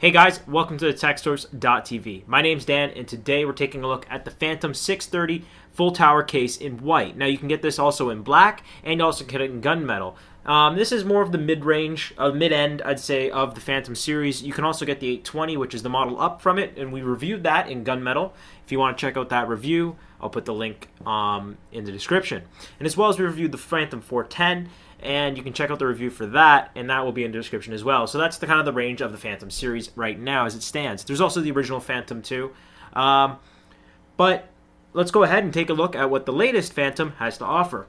Hey guys, welcome to the TechSource.tv. My name's Dan, and today we're taking a look at the Phantom 630 full tower case in white. Now you can get this also in black, and you also get it in gunmetal. This is more of the mid-range, mid-end, I'd say, of the Phantom series. You can also get the 820, which is the model up from it, and we reviewed that in gunmetal. If you want to check out that review, I'll put the link in the description. And as well as we reviewed the Phantom 410, and you can check out the review for that, and that will be in the description as well. So that's the kind of the range of the Phantom series right now as it stands. There's also the original Phantom too. But let's go ahead and take a look at what the latest Phantom has to offer.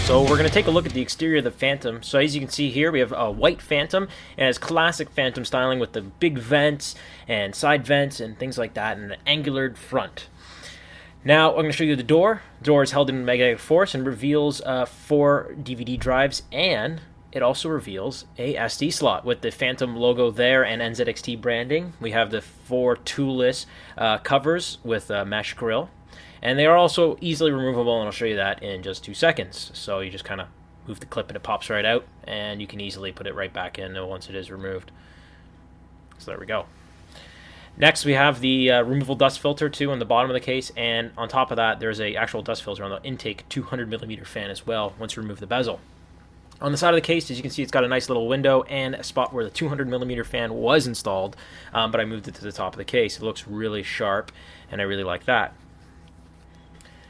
So we're going to take a look at the exterior of the Phantom. So as you can see here, we have a white Phantom, and it's classic Phantom styling with the big vents and side vents and things like that, and an angular front. Now I'm going to show you the door. The door is held in magnetic force and reveals 4 DVD drives, and it also reveals a SD slot with the Phantom logo there and NZXT branding. We have the 4 toolless covers with a mesh grill. And they are also easily removable, and I'll show you that in just 2 seconds. So you just kind of move the clip and it pops right out, and you can easily put it right back in once it is removed. So there we go. Next we have the removable dust filter too on the bottom of the case, and on top of that there's a actual dust filter on the intake 200mm fan as well once you remove the bezel. On the side of the case, as you can see, it's got a nice little window and a spot where the 200mm fan was installed, but I moved it to the top of the case. It looks really sharp, and I really like that.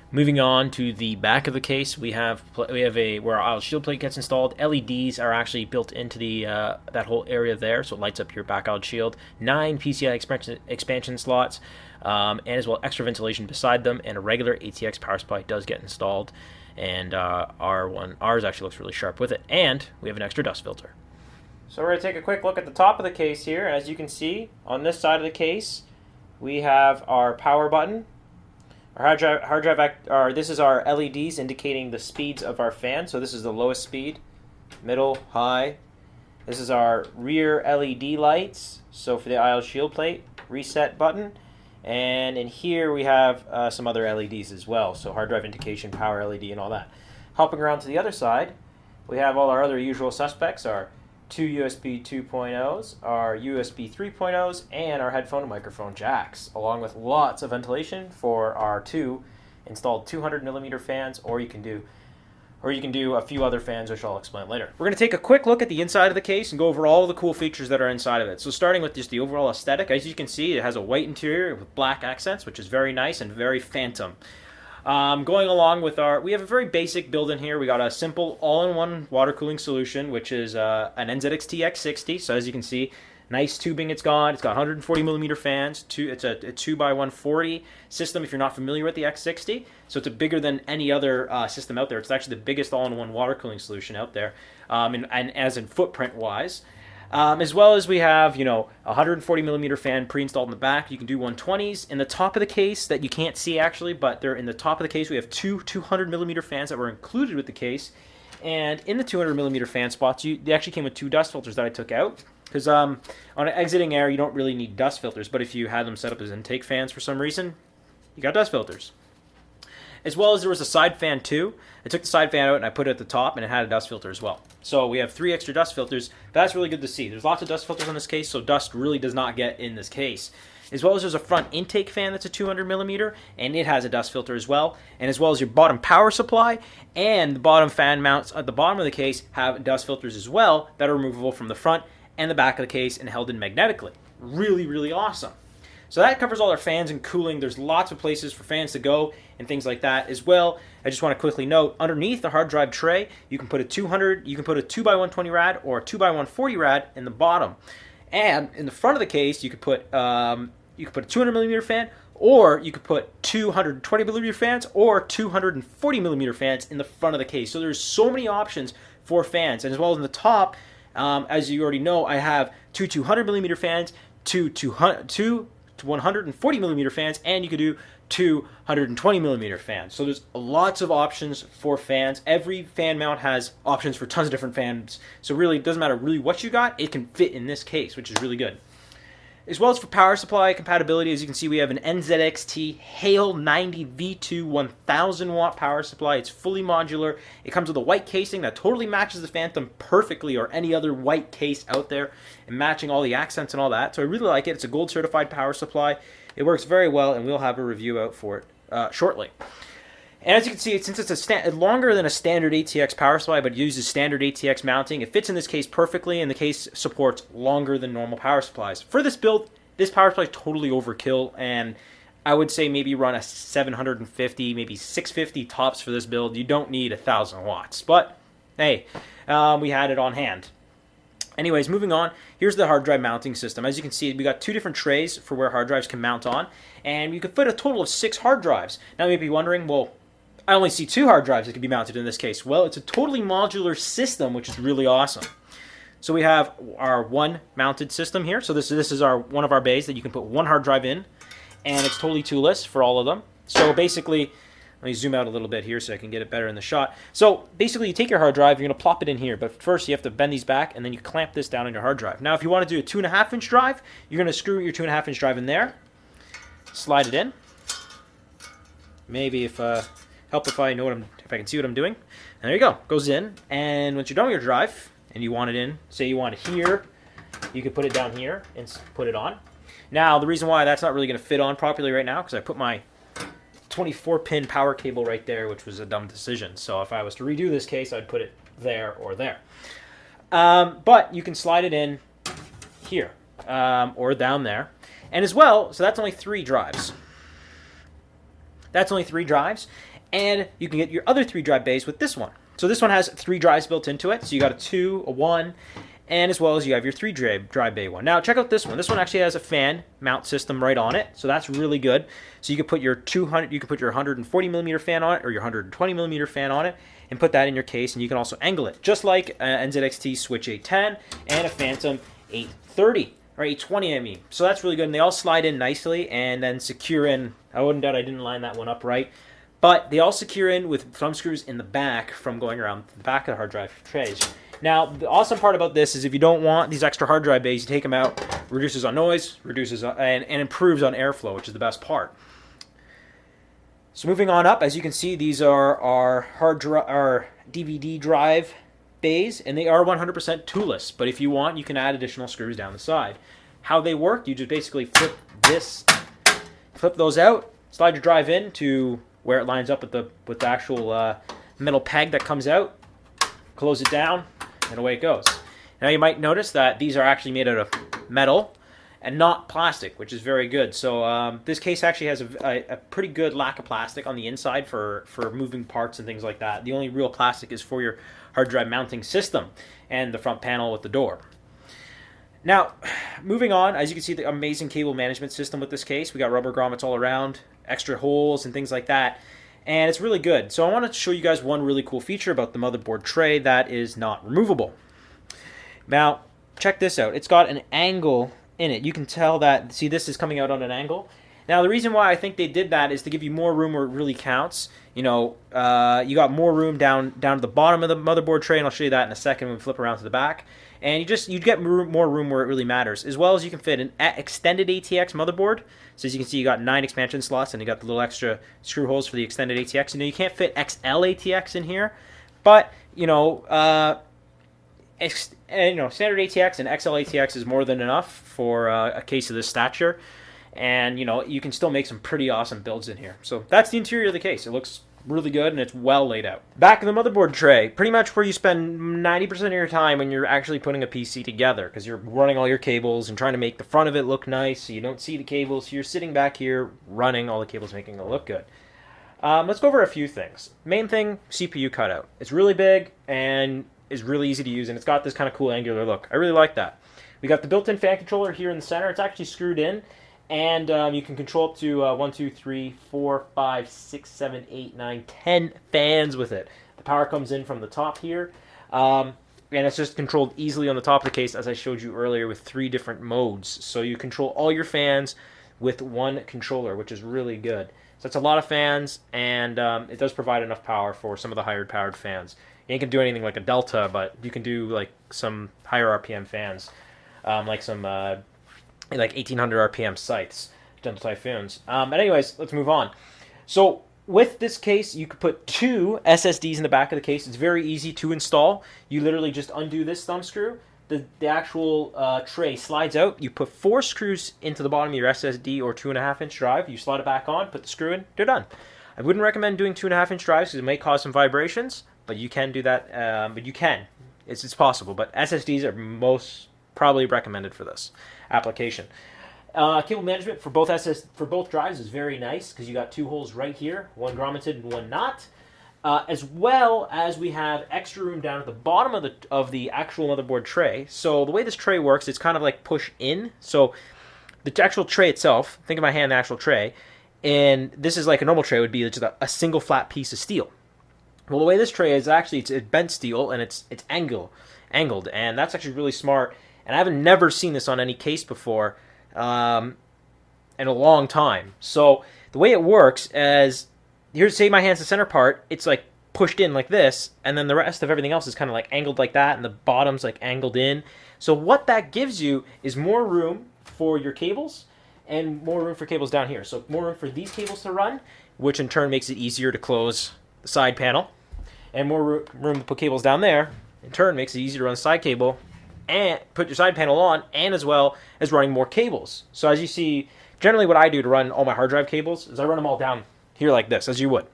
Moving on to the back of the case, we have where our shield plate gets installed. LEDs are actually built into the that whole area there, so it lights up your back shield. 9 PCI expansion slots, and as well extra ventilation beside them, and a regular ATX power supply does get installed. And ours actually looks really sharp with it, and we have an extra dust filter. So we're going to take a quick look at the top of the case here. As you can see, on this side of the case, we have our power button. Our this is our LEDs indicating the speeds of our fan. So this is the lowest speed, middle, high. This is our rear LED lights. So for the aisle shield plate, reset button. And in here we have some other LEDs as well. So hard drive indication, power LED, and all that. Hopping around to the other side, we have all our other usual suspects, our 2 USB 2.0s, our USB 3.0s, and our headphone and microphone jacks, along with lots of ventilation for our 2 installed 200mm fans, or you can do a few other fans, which I'll explain later. We're going to take a quick look at the inside of the case and go over all the cool features that are inside of it. So starting with just the overall aesthetic, as you can see, it has a white interior with black accents, which is very nice and very Phantom. Going along with we have a very basic build in here. We got a simple all-in-one water cooling solution, which is an NZXT X60. So as you can see, nice tubing it's got. It's got 140mm fans. It's a 2x140 system if you're not familiar with the X60. So it's bigger than any other system out there. It's actually the biggest all-in-one water cooling solution out there, and as in footprint-wise. As well as we have, a 140mm fan pre-installed in the back. You can do 120s. In the top of the case that you can't see actually, but they're in the top of the case, we have 2 200mm fans that were included with the case. And in the 200mm fan spots, they actually came with 2 dust filters that I took out. Because on an exiting air, you don't really need dust filters, but if you had them set up as intake fans for some reason, you got dust filters. As well as there was a side fan too. I took the side fan out and I put it at the top, and it had a dust filter as well. So we have 3 extra dust filters. That's really good to see. There's lots of dust filters on this case, so dust really does not get in this case. As well as there's a front intake fan that's a 200mm, and it has a dust filter as well. And as well as your bottom power supply and the bottom fan mounts at the bottom of the case have dust filters as well that are removable from the front and the back of the case and held in magnetically. Really, really awesome. So that covers all our fans and cooling. There's lots of places for fans to go and things like that as well. I just want to quickly note, underneath the hard drive tray, you can put a 2x120 rad or a 2x140 rad in the bottom. And in the front of the case, you could put a 200mm fan, or you could put 220mm fans or 240mm fans in the front of the case. So there's so many options for fans. And as well as in the top, as you already know, I have 2 200mm fans, 2 140mm fans, and you could do 220mm fans. So there's lots of options for fans. Every fan mount has options for tons of different fans. So really, it doesn't matter really what you got, it can fit in this case, which is really good. As well as for power supply compatibility, as you can see, we have an NZXT Hale 90 V2 1000 watt power supply. It's fully modular. It comes with a white casing that totally matches the Phantom perfectly, or any other white case out there, and matching all the accents and all that. So I really like it. It's a gold certified power supply. It works very well, and we'll have a review out for it shortly. And as you can see, since it's longer than a standard ATX power supply, but it uses standard ATX mounting, it fits in this case perfectly, and the case supports longer than normal power supplies. For this build, this power supply is totally overkill, and I would say maybe run a 750, maybe 650 tops for this build. You don't need 1,000 watts, but hey, we had it on hand. Anyways, moving on, here's the hard drive mounting system. As you can see, we got 2 different trays for where hard drives can mount on, and you can fit a total of 6 hard drives. Now you may be wondering, well, I only see 2 hard drives that can be mounted in this case. Well, it's a totally modular system, which is really awesome. So we have our one mounted system here. So this is one of our bays that you can put 1 hard drive in, and it's totally toolless for all of them. So basically, let me zoom out a little bit here so I can get it better in the shot. So basically, you take your hard drive, you're going to plop it in here, but first you have to bend these back, and then you clamp this down on your hard drive. Now, if you want to do a 2.5-inch drive, you're going to screw your 2.5-inch drive in there, slide it in. Maybe if I know if I can see what I'm doing. And there you go, goes in. And once you're done with your drive and you want it in, say you want it here, you can put it down here and put it on. Now the reason why that's not really going to fit on properly right now, because I put my 24-pin power cable right there, which was a dumb decision. So if I was to redo this case, I'd put it there or there. But you can slide it in here or down there. And as well, so that's only 3 drives. That's only 3 drives. And you can get your other 3 drive bays with this one. So this one has 3 drives built into it. So you got a 2, a 1, and as well as you have your 3 drive bay one. Now check out this one. This one actually has a fan mount system right on it, so that's really good. So you could put your 140 millimeter fan on it, or your 120 millimeter fan on it, and put that in your case. And you can also angle it, just like an NZXT Switch 810 and a Phantom 830 or 820, I mean. So that's really good, and they all slide in nicely and then secure in. I wouldn't doubt I didn't line that one up right. But they all secure in with thumb screws in the back from going around the back of the hard drive trays. Now, the awesome part about this is if you don't want these extra hard drive bays, you take them out, reduces on noise, and improves on airflow, which is the best part. So moving on up, as you can see, these are our DVD drive bays, and they are 100% toolless. But if you want, you can add additional screws down the side. How they work, you just basically flip those out, slide your drive in to where it lines up with the actual metal peg that comes out, close it down, and away it goes. Now you might notice that these are actually made out of metal and not plastic, which is very good. So this case actually has a pretty good lack of plastic on the inside for moving parts and things like that. The only real plastic is for your hard drive mounting system and the front panel with the door. Now, moving on, as you can see, the amazing cable management system with this case. We got rubber grommets all around, extra holes and things like that, and it's really good. So I want to show you guys one really cool feature about the motherboard tray that is not removable. Now, check this out. It's got an angle in it. You can tell that, see, this is coming out on an angle. Now, the reason why I think they did that is to give you more room where it really counts. You know, you got more room down to the bottom of the motherboard tray, and I'll show you that in a second when we flip around to the back. And you get more room where it really matters, as well as you can fit an extended ATX motherboard. So as you can see, you got 9 expansion slots, and you got the little extra screw holes for the extended ATX. You know, you can't fit XL ATX in here, but standard ATX and XL ATX is more than enough for a case of this stature. And you can still make some pretty awesome builds in here. So that's the interior of the case. It looks really good, and it's well laid out. Back of the motherboard tray, pretty much where you spend 90% of your time when you're actually putting a PC together, because you're running all your cables and trying to make the front of it look nice so you don't see the cables. So you're sitting back here running all the cables, making it look good. Let's go over a few things. Main thing, CPU cutout. It's really big and is really easy to use, and it's got this kind of cool angular look. I really like that. We got the built-in fan controller here in the center. It's actually screwed in. And you can control up to 1, 2, 3, 4, 5, 6, 7, 8, 9, 10 fans with it. The power comes in from the top here. And it's just controlled easily on the top of the case, as I showed you earlier, with 3 different modes. So you control all your fans with one controller, which is really good. So it's a lot of fans, and it does provide enough power for some of the higher powered fans. You ain't gonna do anything like a Delta, but you can do like some higher RPM fans, like some like 1800 RPM sights, gentle typhoons. But anyways, let's move on. So with this case, you could put 2 SSDs in the back of the case. It's very easy to install. You literally just undo this thumb screw. The actual tray slides out. You put 4 screws into the bottom of your SSD or 2.5-inch drive. You slide it back on, put the screw in, they're done. I wouldn't recommend doing 2.5-inch drives because it may cause some vibrations, but you can do that. But you can. It's possible. But SSDs are most probably recommended for this application. Cable management for both drives is very nice because you got 2 holes right here, one grommeted and one not. As well as we have extra room down at the bottom of the actual motherboard tray. So the way this tray works, it's kind of like push in. So the actual tray itself, think of my hand, the actual tray, and this is like a normal tray would be just a single flat piece of steel. Well, the way this tray is actually, it's bent steel and it's angled, and that's actually really smart. And I haven't never seen this on any case before in a long time. So the way it works is, here's, say my hand's the center part, it's like pushed in like this, and then the rest of everything else is kind of like angled like that, and the bottom's like angled in. So what that gives you is more room for your cables, and more room for cables down here. So more room for these cables to run, which in turn makes it easier to close the side panel, and more room to put cables down there, in turn makes it easier to run the side cable, and put your side panel on, and as well as running more cables. So as you see, generally what I do to run all my hard drive cables is I run them all down here like this, as you would.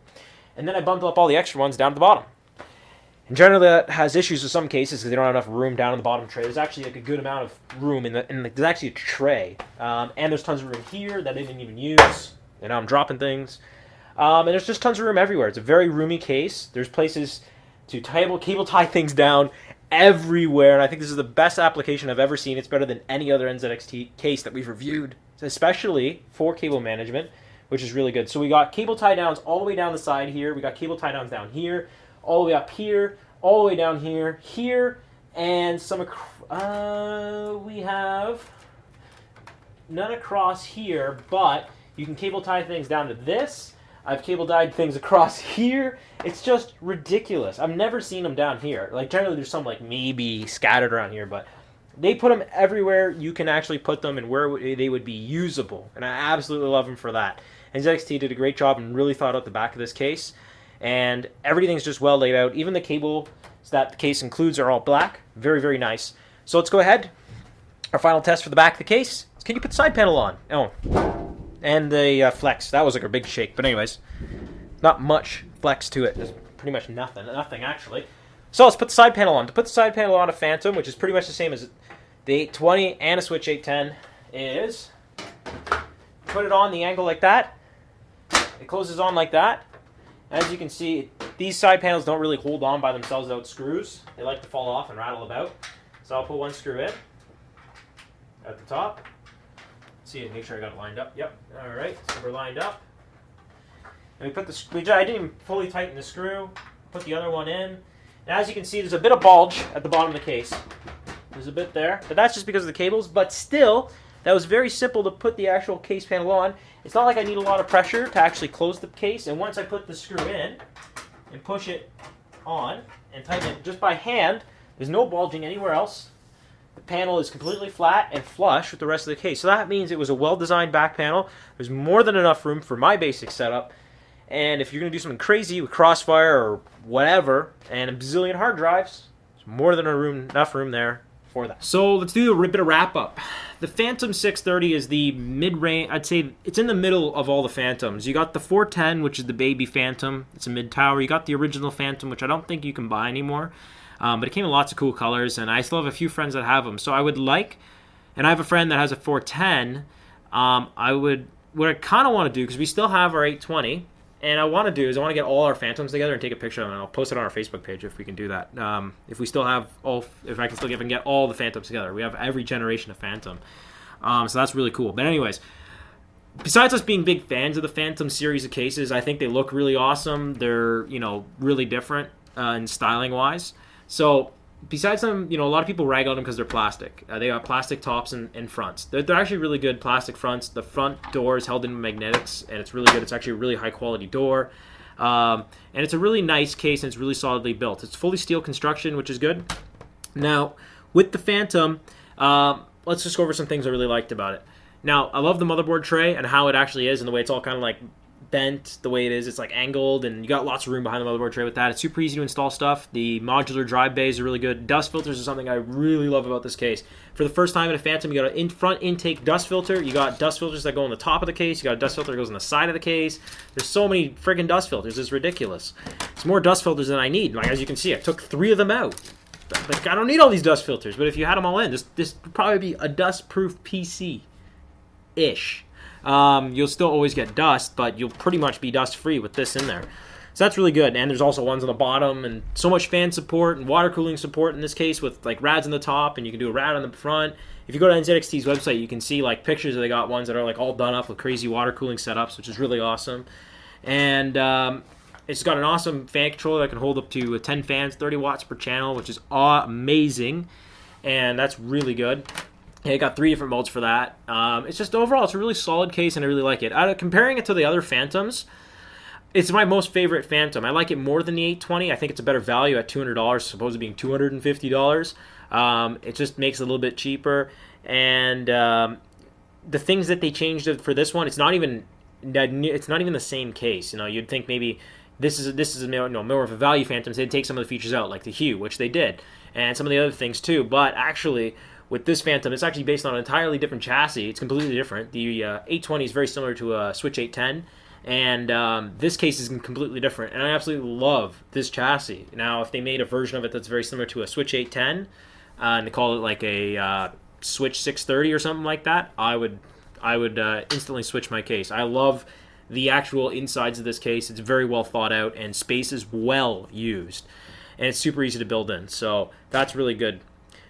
And then I bundle up all the extra ones down to the bottom. And generally that has issues with some cases because they don't have enough room down in the bottom tray. There's actually like a good amount of room there's actually a tray. And there's tons of room here that I didn't even use. And now I'm dropping things. And there's just tons of room everywhere. It's a very roomy case. There's places to cable tie things down everywhere. And I think this is the best application I've ever seen. It's better than any other NZXT case that we've reviewed, especially for cable management, which is really good. So we got cable tie downs all the way down the side here. We got cable tie downs down here, all the way up here, all the way down here, and some we have none across here, but you can cable tie things down to this. I've cable tied things across here. It's just ridiculous. I've never seen them down here. Like generally there's some like maybe scattered around here, but they put them everywhere you can actually put them and where they would be usable. And I absolutely love them for that. NZXT did a great job and really thought out the back of this case. And everything's just well laid out. Even the cables that the case includes are all black. Very, very nice. So let's go ahead. Our final test for the back of the case is, can you put the side panel on? Oh, and the flex. That was like a big shake. But anyways, not much flex to it. There's pretty much nothing. Nothing, actually. So let's put the side panel on. To put the side panel on a Phantom, which is pretty much the same as the 820 and a Switch 810, is put it on the angle like that. It closes on like that. As you can see, these side panels don't really hold on by themselves without screws. They like to fall off and rattle about. So I'll put one screw in at the top. See it, make sure I got it lined up. Yep. All right, so we're lined up. And we put I didn't even fully tighten the screw. Put the other one in. And as you can see, there's a bit of bulge at the bottom of the case. There's a bit there, but that's just because of the cables. But still, that was very simple to put the actual case panel on. It's not like I need a lot of pressure to actually close the case. And once I put the screw in and push it on and tighten it just by hand, there's no bulging anywhere else. The panel is completely flat and flush with the rest of the case. So that means it was a well-designed back panel. There's more than enough room for my basic setup. And if you're going to do something crazy with Crossfire or whatever, and a bazillion hard drives, there's more than enough room there for that. So let's do a bit of wrap-up. The Phantom 630 is the mid-range. I'd say it's in the middle of all the Phantoms. You got the 410, which is the baby Phantom. It's a mid-tower. You got the original Phantom, which I don't think you can buy anymore. But it came in lots of cool colors, and I still have a few friends that have them. So I would like, and I have a friend that has a 410. What I kind of want to do, because we still have our 820, and I want to get all our Phantoms together and take a picture of them, and I'll post it on our Facebook page if we can do that. If I can still get all the Phantoms together. We have every generation of Phantom. So that's really cool. But anyways, besides us being big fans of the Phantom series of cases, I think they look really awesome. They're, really different in styling-wise. So besides them, a lot of people rag on them because they're plastic. They got plastic tops and fronts. They're actually really good plastic fronts. The front door is held in magnetics, and it's really good. It's actually a really high-quality door. And it's a really nice case, and it's really solidly built. It's fully steel construction, which is good. Now, with the Phantom, let's just go over some things I really liked about it. Now, I love the motherboard tray and how it actually is and the way it's all kind of like bent the way it is. It's like angled, and you got lots of room behind the motherboard tray with that. It's super easy to install stuff. The modular drive bays are really good. Dust filters are something I really love about this case. For the first time in a Phantom, you got an front intake dust filter. You got dust filters that go on the top of the case. You got a dust filter that goes on the side of the case. There's so many friggin' dust filters. It's ridiculous. It's more dust filters than I need. Like, as you can see, I took 3 of them out. Like, I don't need all these dust filters, but if you had them all in, this would probably be a dust-proof PC-ish. You'll still always get dust, but you'll pretty much be dust-free with this in there. So that's really good. And there's also ones on the bottom, and so much fan support and water cooling support in this case with like rads on the top, and you can do a rad on the front. If you go to NZXT's website, you can see like pictures. They got ones that are like all done up with crazy water cooling setups, which is really awesome. And it's got an awesome fan controller that can hold up to 10 fans, 30 watts per channel, which is amazing. And that's really good. It got 3 different modes for that. It's just overall, it's a really solid case, and I really like it. Comparing it to the other Phantoms, it's my most favorite Phantom. I like it more than the 820. I think it's a better value at $200, supposed to being $250. It just makes it a little bit cheaper. And the things that they changed for this one, it's not even the same case. You know, you'd think maybe this is more of a value Phantom. So they'd take some of the features out, like the hue, which they did, and some of the other things too. But actually, with this Phantom, it's actually based on an entirely different chassis. It's completely different. The 820 is very similar to a Switch 810, and this case is completely different. And I absolutely love this chassis. Now, if they made a version of it that's very similar to a Switch 810, and they call it like a Switch 630 or something like that, I would instantly switch my case. I love the actual insides of this case. It's very well thought out, and space is well used, and it's super easy to build in. So that's really good.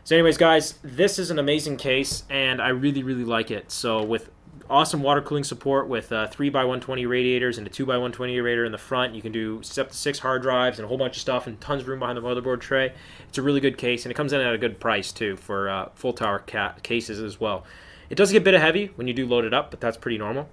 So anyways, guys, this is an amazing case, and I really, really like it. So with awesome water cooling support with 3x120 radiators and a 2x120 radiator in the front, you can do up to 6 hard drives and a whole bunch of stuff and tons of room behind the motherboard tray. It's a really good case, and it comes in at a good price, too, for full tower cases as well. It does get a bit heavy when you do load it up, but that's pretty normal.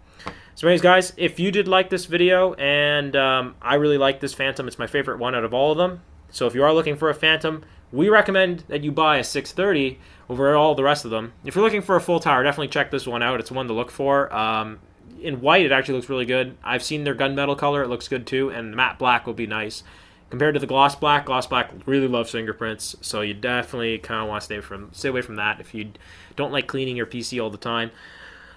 So anyways, guys, if you did like this video, and I really like this Phantom, it's my favorite one out of all of them. So if you are looking for a Phantom, we recommend that you buy a 630 over all the rest of them. If you're looking for a full tower, definitely check this one out. It's one to look for. In white, it actually looks really good. I've seen their gunmetal color. It looks good too. And matte black will be nice. Compared to the gloss black really loves fingerprints. So you definitely kind of want to stay away from that if you don't like cleaning your PC all the time.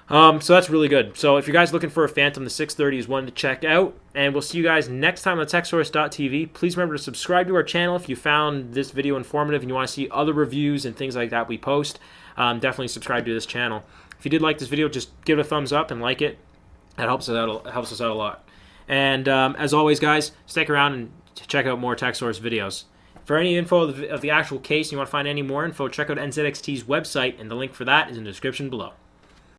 So that's really good. So if you guys looking for a Phantom, the 630 is one to check out. And we'll see you guys next time on TechSource.tv. Please remember to subscribe to our channel if you found this video informative and you want to see other reviews and things like that we post. Definitely subscribe to this channel. If you did like this video, just give it a thumbs up and like it. That helps us out a lot. And as always, guys, stick around and check out more TechSource videos. For any info of the actual case, and you want to find any more info, check out NZXT's website, and the link for that is in the description below.